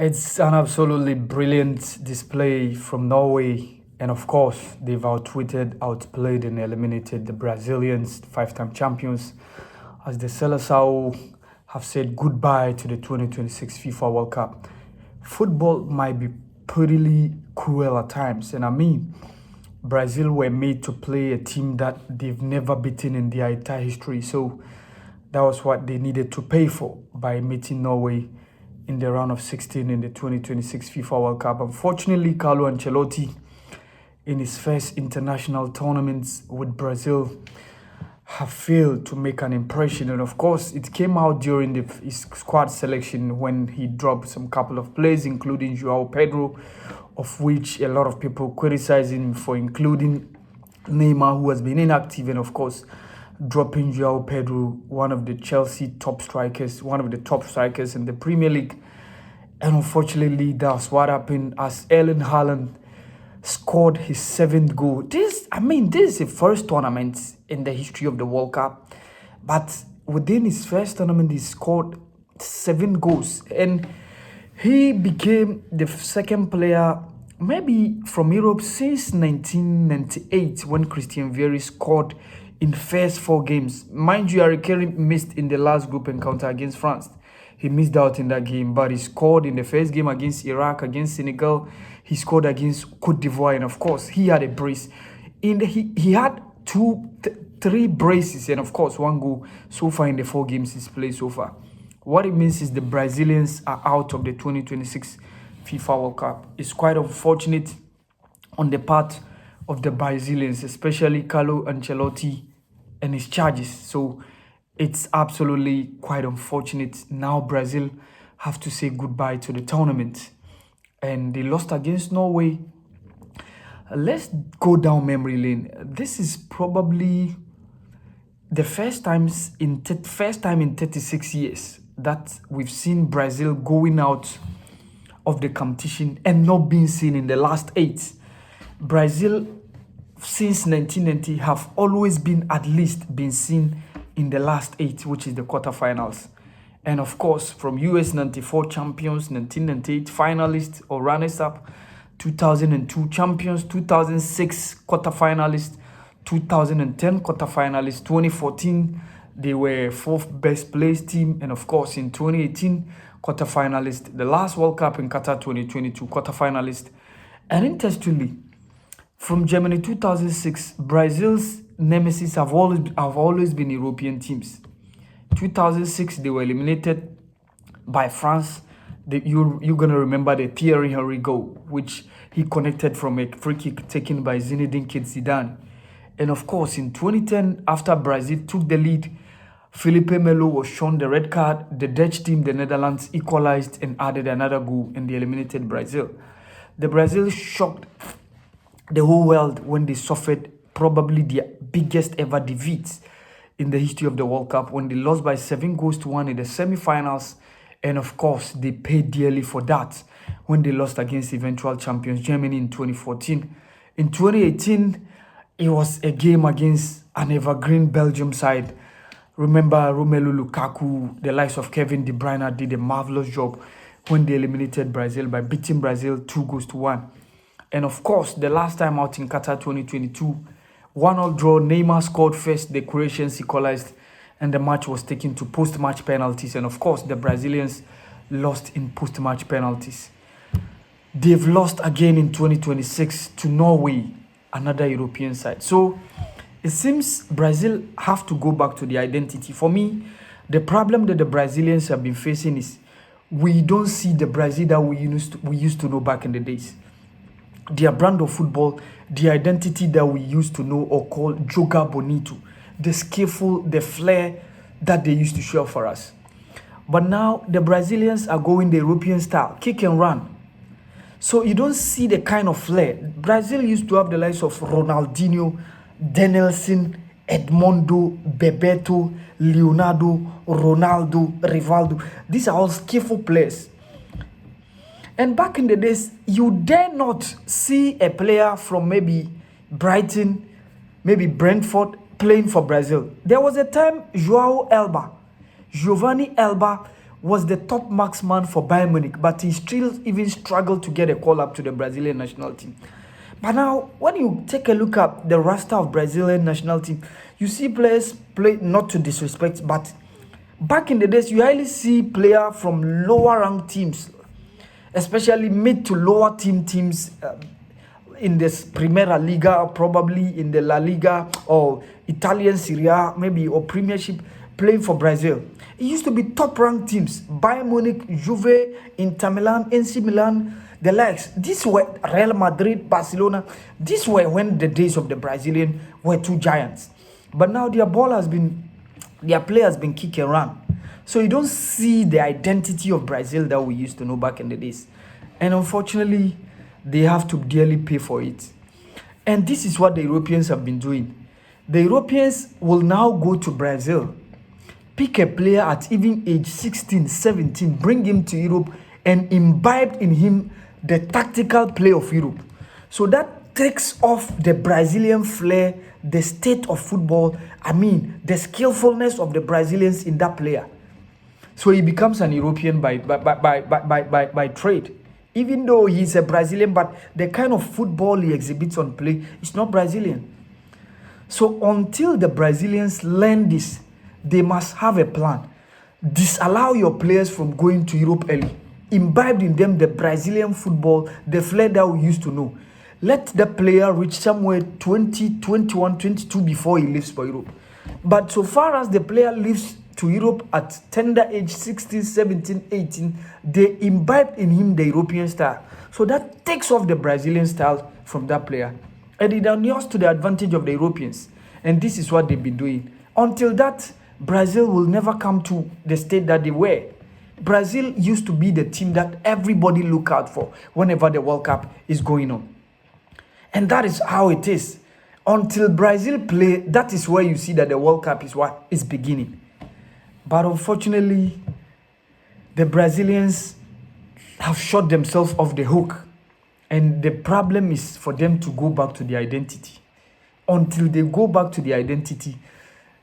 It's an absolutely brilliant display from Norway. And of course, they've outwitted, outplayed, and eliminated the Brazilians, five-time champions, as the Seleção have said goodbye to the 2026 FIFA World Cup. Football might be pretty cruel at times, and I mean, Brazil were made to play a team that they've never beaten in their entire history. So that was what they needed to pay for by meeting Norway in the round of 16 in the 2026 FIFA World Cup. Unfortunately, Carlo Ancelotti, in his first international tournaments with Brazil, have failed to make an impression. And of course, it came out during his squad selection when he dropped some couple of players, including Joao Pedro, of which a lot of people criticizing him for including Neymar, who has been inactive, and of course, dropping Joao Pedro, one of the Chelsea top strikers, one of the top strikers in the Premier League. And unfortunately, that's what happened as Erling Haaland scored his seventh goal. This is the first tournament in the history of the World Cup. But within his first tournament, he scored 7 goals. And he became the second player, maybe from Europe, since 1998, when Christian Vieri scored in first 4 games. Mind you, Harry Kane missed in the last group encounter against France. He missed out in that game, but he scored in the first game against Iraq, against Senegal. He scored against Cote d'Ivoire, and of course, he had a brace. He had three braces, and of course, 1 goal so far in the 4 games he's played so far. What it means is the Brazilians are out of the 2026 FIFA World Cup. It's quite unfortunate on the part of the Brazilians, especially Carlo Ancelotti and his charges. So it's absolutely quite unfortunate. Now Brazil have to say goodbye to the tournament. And they lost against Norway. Let's go down memory lane. This is probably the first time in 36 years that we've seen Brazil going out of the competition and not being seen in the last 8. Brazil, since 1990, have always been at least been seen in the last 8, which is the quarterfinals. And of course, from US 94 champions, 1998 finalists or runners-up, 2002 champions, 2006 quarterfinalists, 2010 quarterfinalists, 2014 they were 4th best placed team, and of course in 2018 quarterfinalists, the last World Cup in Qatar 2022 quarterfinalists. And interestingly, from Germany 2006, Brazil's nemesis have always been European teams. 2006, they were eliminated by France. You're going to remember the Thierry Henry goal, which he connected from a free kick taken by Zinedine Zidane. And of course, in 2010, after Brazil took the lead, Felipe Melo was shown the red card. The Dutch team, the Netherlands, equalized and added another goal, and they eliminated Brazil. The Brazil shocked the whole world when they suffered probably their biggest ever defeats in the history of the World Cup, when they lost by 7 goals to 1 in the semi-finals. And of course, they paid dearly for that when they lost against eventual champions Germany in 2014. In 2018, it was a game against an evergreen Belgium side. Remember, Romelu Lukaku, the likes of Kevin De Bruyne did a marvelous job when they eliminated Brazil by beating Brazil 2 goals to 1. And of course, the last time out in Qatar 2022, 1-1 draw, Neymar scored first, the Croatians equalized, and the match was taken to post-match penalties. And of course, the Brazilians lost in post-match penalties. They've lost again in 2026 to Norway, another European side. So it seems Brazil have to go back to the identity. For me, the problem that the Brazilians have been facing is we don't see the Brazil that we used to know back in the days. Their brand of football, the identity that we used to know or call joga bonito, the skillful, the flair that they used to show for us. But now the Brazilians are going the European style, kick and run. So you don't see the kind of flair. Brazil used to have the likes of Ronaldinho, Denelson, Edmundo, Bebeto, Leonardo, Ronaldo, Rivaldo. These are all skillful players. And back in the days, you dare not see a player from maybe Brighton, maybe Brentford, playing for Brazil. There was a time Giovanni Elba was the top marksman for Bayern Munich, but he still even struggled to get a call up to the Brazilian national team. But now, when you take a look at the roster of Brazilian national team, you see players play, not to disrespect, but back in the days, you hardly see players from lower ranked teams, especially mid to lower teams in this Primera Liga, probably in the La Liga or Italian Serie A, maybe, or Premiership, playing for Brazil. It used to be top-ranked teams: Bayern Munich, Juve, Inter Milan, AC Milan, the likes. These were Real Madrid, Barcelona. These were when the days of the Brazilian were two giants. But now their play has been kick and run. So you don't see the identity of Brazil that we used to know back in the days. And unfortunately, they have to dearly pay for it. And this is what the Europeans have been doing. The Europeans will now go to Brazil, pick a player at even age 16, 17, bring him to Europe and imbibe in him the tactical play of Europe. So that takes off the Brazilian flair, the state of football, the skillfulness of the Brazilians in that player. So he becomes an European by trade. Even though he's a Brazilian, but the kind of football he exhibits on play is not Brazilian. So until the Brazilians learn this, they must have a plan. Disallow your players from going to Europe early. Imbibe in them the Brazilian football, the flair that we used to know. Let the player reach somewhere 20, 21, 22 before he leaves for Europe. But so far as the player leaves to Europe at tender age 16, 17, 18, they imbibe in him the European style. So that takes off the Brazilian style from that player. And it inures to the advantage of the Europeans. And this is what they've been doing. Until that, Brazil will never come to the state that they were. Brazil used to be the team that everybody look out for whenever the World Cup is going on. And that is how it is. Until Brazil play, that is where you see that the World Cup is what is beginning. But unfortunately, the Brazilians have shot themselves off the hook. And the problem is for them to go back to their identity. Until they go back to their identity,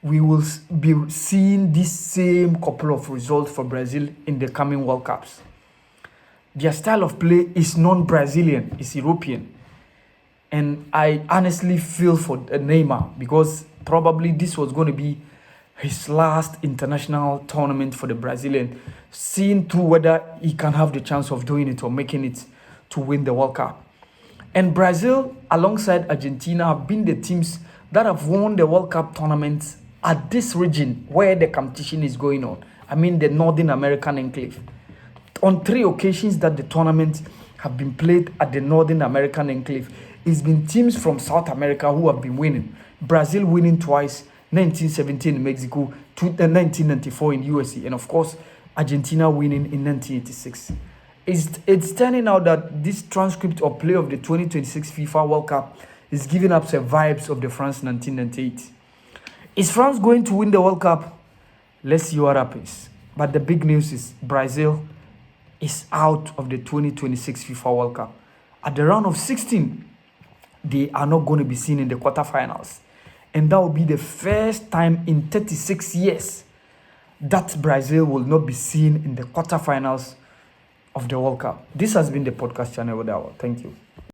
we will be seeing this same couple of results for Brazil in the coming World Cups. Their style of play is non-Brazilian, it's European. And I honestly feel for Neymar, because probably this was going to be his last international tournament for the Brazilian, seeing through whether he can have the chance of doing it or making it to win the World Cup. And Brazil, alongside Argentina, have been the teams that have won the World Cup tournaments at this region where the competition is going on. The Northern American enclave. On 3 occasions that the tournament have been played at the Northern American enclave, it's been teams from South America who have been winning. Brazil winning twice, 1917 in Mexico, 1994 in USA, and of course, Argentina winning in 1986. It's turning out that this transcript or play of the 2026 FIFA World Cup is giving up the vibes of the France 1998. Is France going to win the World Cup? Let's see what happens. But the big news is Brazil is out of the 2026 FIFA World Cup. At the round of 16, they are not going to be seen in the quarterfinals. And that will be the first time in 36 years that Brazil will not be seen in the quarterfinals of the World Cup. This has been the podcast channel with our. Thank you.